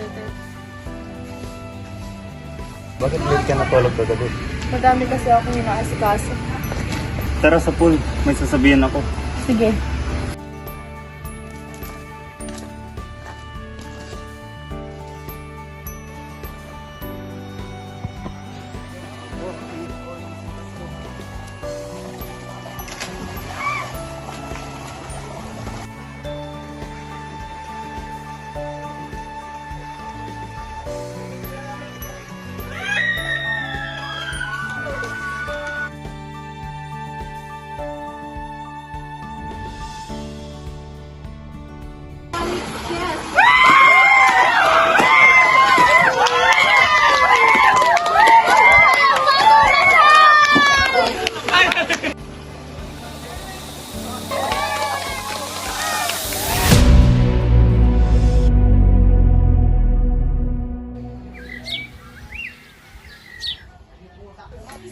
better. Bakit late ka natulog kagabi? Madami kasi akong inaasikaso. Tara sa pool, may sasabihin ako. Sige.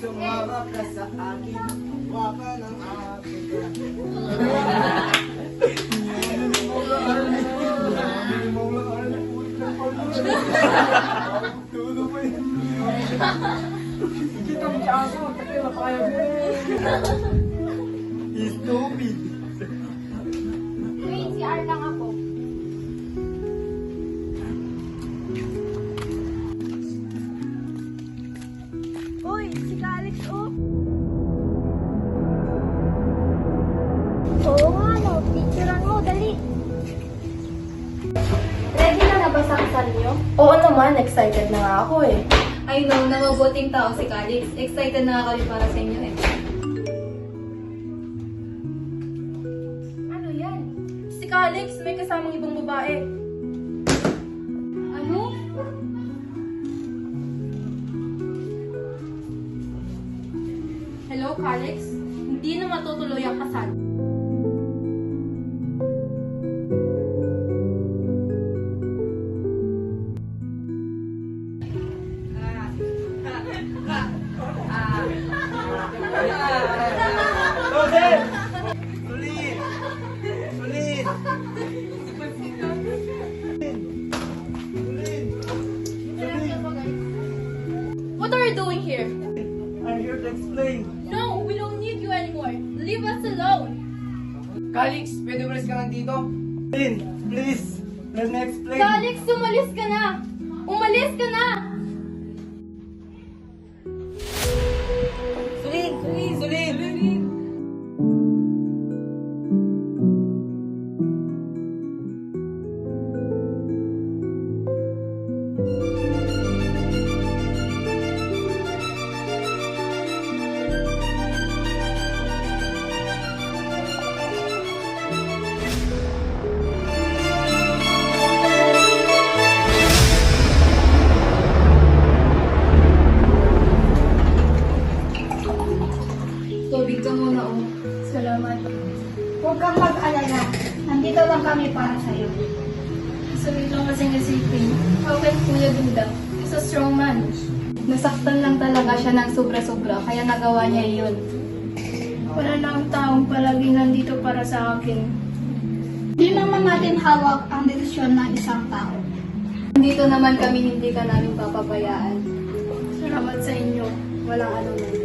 Sumama ka sa akin, waka ng Africa. Stupid. Wait, si R lang ako. Uy, si Alex, oh. Oo nga, no. Picturean mo, dali. Ready na ba sa kasal niyo? Oo naman, excited na nga ako eh. I know na mabuting tao si Calix. Excited na kami para sa inyo eh. Ano yan? Si Calix, may kasamang ibang babae. Ano? Hello, Calix? Hindi na matutuloy ang kasal. Sulit! Sulit! What are you doing here? I'm here to explain. No, we don't need you anymore. Leave us alone. Calix, pwede umalis ka lang dito? Lin, please, let me explain. Calix, umalis ka na! Umalis ka na! Sulin! Sulin! Sulin! Tubig ka muna oh. Salamat. Huwag kang mag-alala. Nandito lang kami para sa'yo. Sabi lang kasi isipin. How can Kuya do that? He's a strong man. Nasaktan lang talaga siya ng sobra-sobra, kaya nagawa niya iyon. Wala na ang taong palagi nandito para sa akin. Hindi naman natin hawak ang desisyon ng isang tao. Dito naman kami hindi ka namin papabayaan. Salamat sa inyo. Walang anuman.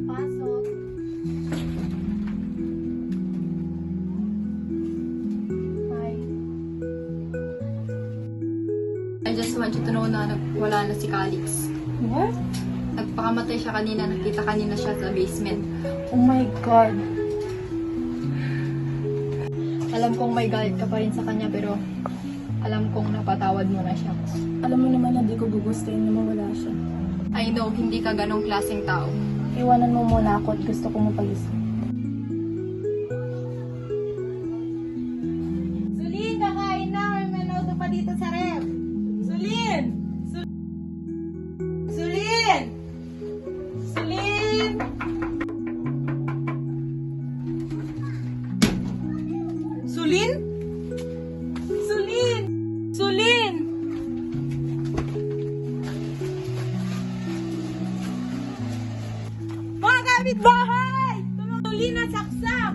Pasok. Hi. I just want you to know na wala na si Calix. What? Nagpakamatay siya kanina, nakita kanina siya sa basement. Oh my God. Alam kong may galit ka pa rin sa kanya pero alam kong napatawad mo na siya. Alam mo naman na di ko gugustuhin na mawala siya. I know, hindi ka ganong klaseng tao. Iwanan mo muna ako at gusto ko mapag-isip. Sulin, kakain na. May menudo pa dito sa ref. Sulin! Sulin! Sulin! Sulin? Sulin! Sulin! Mga kapitbahay! Tuloy na saksak!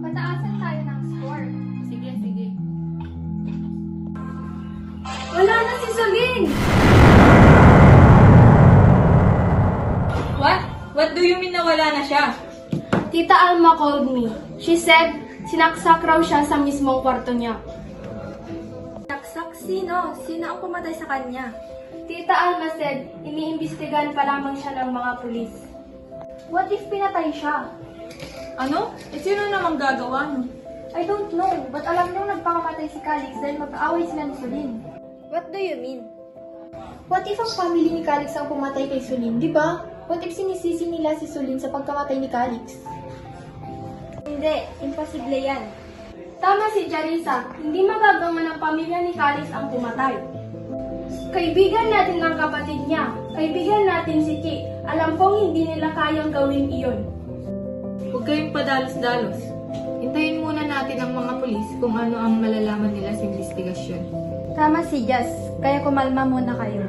Pataasan tayo ng score. Sige, sige. Wala na si Soline! What? What do you mean na wala na siya? Tita Alma called me. She said, sinaksak raw siya sa mismong kwarto niya. Saksak? Sino? Sino ang pumatay sa kanya? Tita Alma said, iniimbestigahan pa lamang siya ng mga pulis. What if pinatay siya? Ano? Sino namang gagawa no? I don't know, but alam niyong nagpakamatay si Calix dahil mag-aaway sila ni Soline. What do you mean? What if ang family ni Calix ang pumatay kay Soline, di ba? What if sinisisi nila si Soline sa pagkamatay ni Calix? Hindi, imposible yan. Tama si Jarisa, hindi magagawa ng pamilya ni Calix ang pumatay. Kaibigan natin ang kapatid niya. Kaibigan natin si Chi. Alam kong hindi nila kayang gawin iyon. Huwag kayong padalos-dalos. Hintayin muna natin ang mga pulis kung ano ang malalaman nila sa investigasyon. Tama si Jazz, kaya kumalma muna kayo.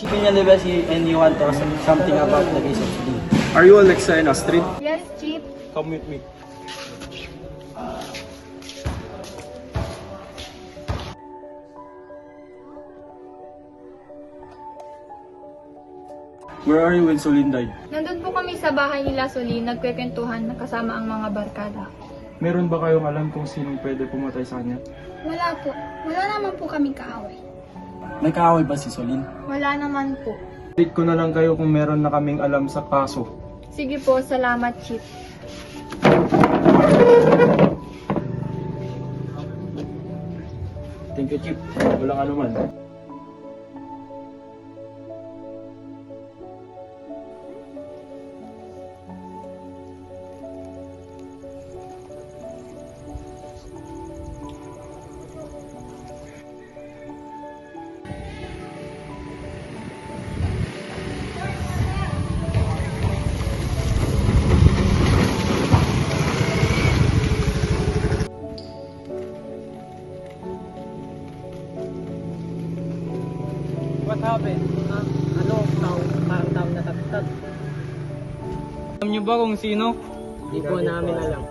Chicken niya Libesi and you want to ask something about the case of Celine. Are you all next sa Street? Yes, Chief. Come with me. Where are you when Soline died? Nandun po kami sa bahay nila Soline, nagkwekwentuhan kasama ang mga barkada. Meron ba kayong alam kung sinong pwede pumatay sa kanya? Wala po. Wala naman po kaming kaaway. May kaaway ba si Soline? Wala naman po. Update ko na lang kayo kung meron na kaming alam sa kaso. Sige po, salamat Chief. Thank you, Chief. Walang anuman. What happened? Ano? Parang tao natatag. Alam niyo ba kung sino? Hindi po namin alam.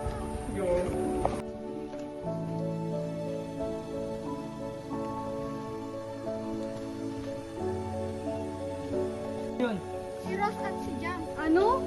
Yun. Si Ross at si Jam. Ano?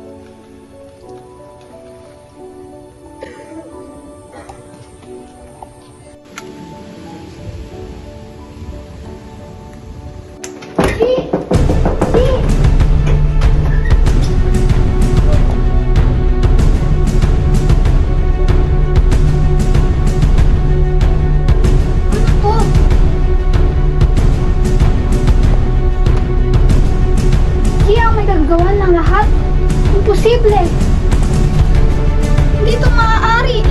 Siya ang may gagawa ng lahat? Imposible! Hindi ito maaari!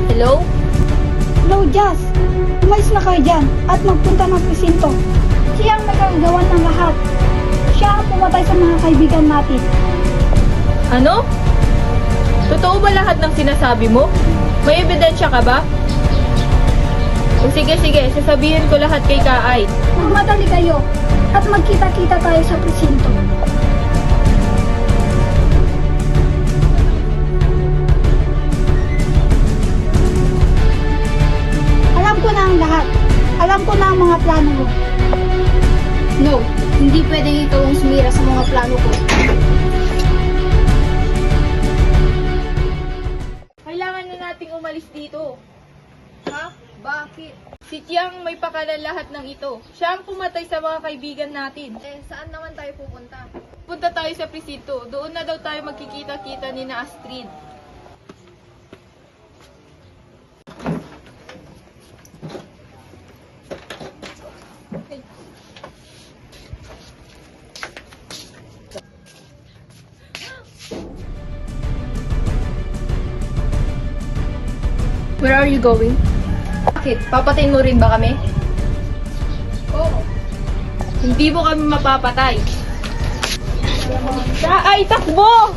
Hello? Hello, Jazz! Umalis na kayo dyan at magpunta ng presinto. Siya ang may gagawa ng lahat. Siya ang pumatay sa mga kaibigan natin. Ano? Totoo ba lahat ng sinasabi mo? May ebidensya ka ba? O sige, sasabihin ko lahat kay Kaay. Magmadali kayo at magkita-kita tayo sa presinto. Alam ko na ang lahat. Alam ko na ang mga plano mo. No, hindi pwedeng ikaw ang sumira sa mga plano ko. Kailangan na nating umalis dito. Ha? Bakit? Si Chiang may pakalan lahat ng ito. Siya ang pumatay sa mga kaibigan natin. Saan naman tayo pupunta? Punta tayo sa presinto. Doon na daw tayo magkikita-kita ni na Astrid. Where are you going? Bakit? Papatayin mo rin ba kami? Oo. Hindi mo kami mapapatay. Ay, takbo!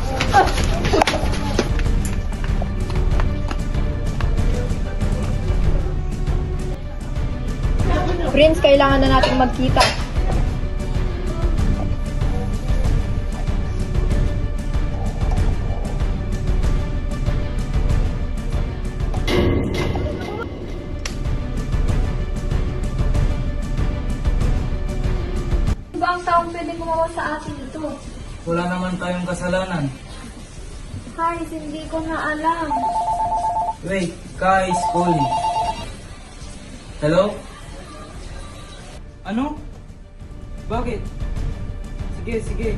Prince, kailangan na natin magkita. Ba ang taong pwede gumawa sa atin ito? Wala naman tayong kasalanan. Guys, hindi ko na alam. Wait, Kai is calling. Hello? Ano? Bakit? Sige.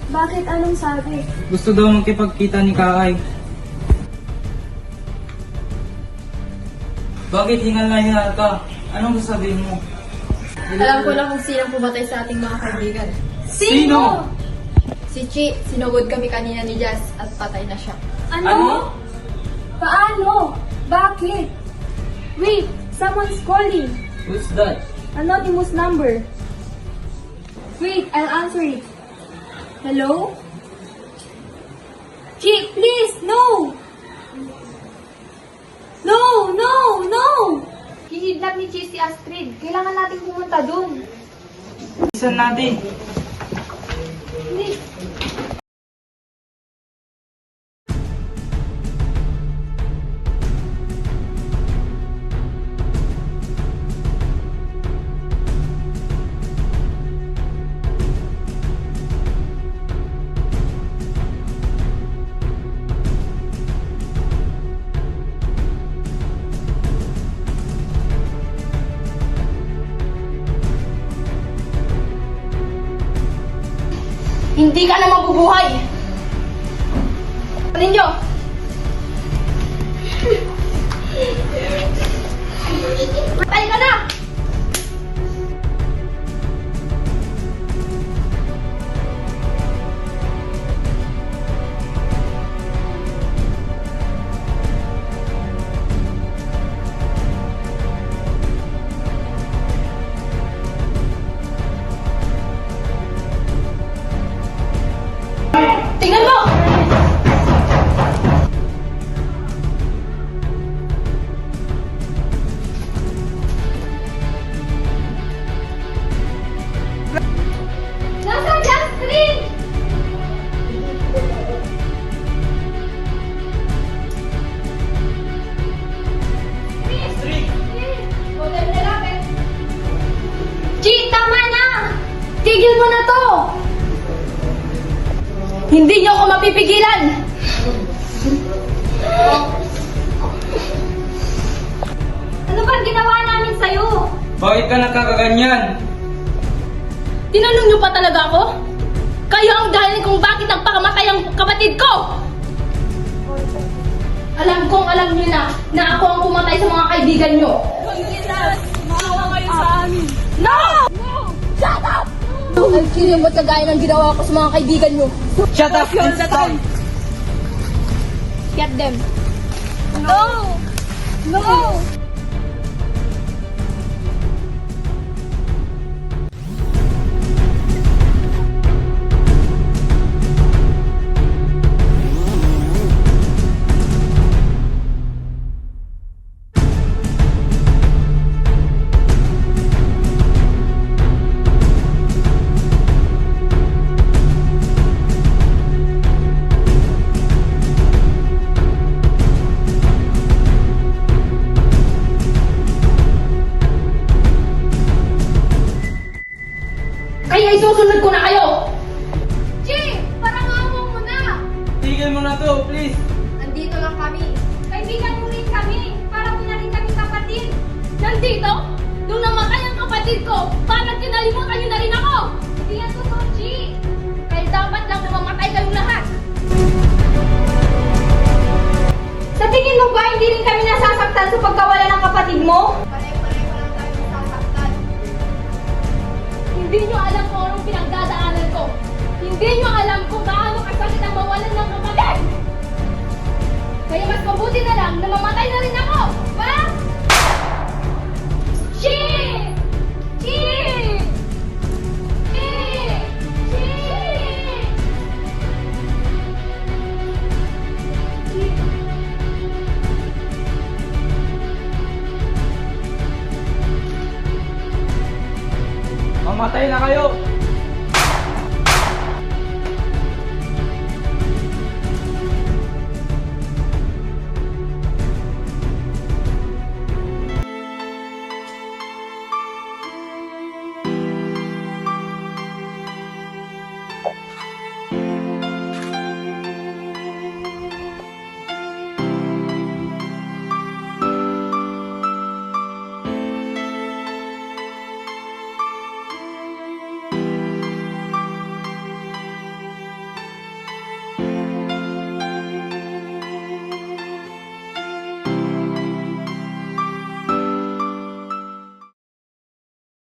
Bakit anong sabi? Gusto daw makipagkita ni Kai. Bakit hingal na hingal ka? Anong sasabihin mo? Alam ko lang kung sino pumatay sa ating mga kaibigan. Sino? Si Chi, sinugod kami kanina ni Jazz at patay na siya. Ano? Paano? Bakit? Wait, someone's calling. Who's that? Anonymous number. Wait, I'll answer it. Hello? Chick, please, no! No! Kihidnap ni Chi si Astrid. Kailangan natin pumunta dun. Isan natin. Hindi. Hindi ka na mabubuhay! Ano ninyo? Patay ka na! Tingnan mo! Nasaan si Astrid? Astrid! Hotel na lapit. Chi, tama na! Tigil mo na to! Hindi niyo ako mapipigilan! Ano bang ginawa namin sa'yo? Bakit ka nakakaganyan? Tinanong niyo pa talaga ako? Kayo ang dahilan kung bakit nagpakamatay ang kapatid ko! Alam kong alam niyo na ako ang pumatay sa mga kaibigan niyo. Maawa kayo sa amin. No! Shut up! Ay, kilim ba't kagaya ng ginawa ko sa mga kaibigan niyo? Shut up and stop! Get them. No! No! mo na to, please. Nandito lang kami. Kaibigan mo rin kami. Para mo na rin kami kapatid. Nandito? Nung namatay ang kapatid ko, parang kinalimutan niyo na rin ako. Hindi yan totoo, Chi. Kaya dapat lang na mamatay kayong lahat. Sa tingin mo ba hindi rin kami nasasaktan sa pagkawala ng kapatid mo? Pare-pareho lang tayo nasasaktan. Hindi nyo alam kung anong pinagdadaanan ko. Hindi nyo alam kung gaano kasakit ang mawalan ng kapatid. Kaya mas mabuti na lang na mamatay na rin ako. Ba? Chi! Chi! Chi! Chi! Mamatay na kayo.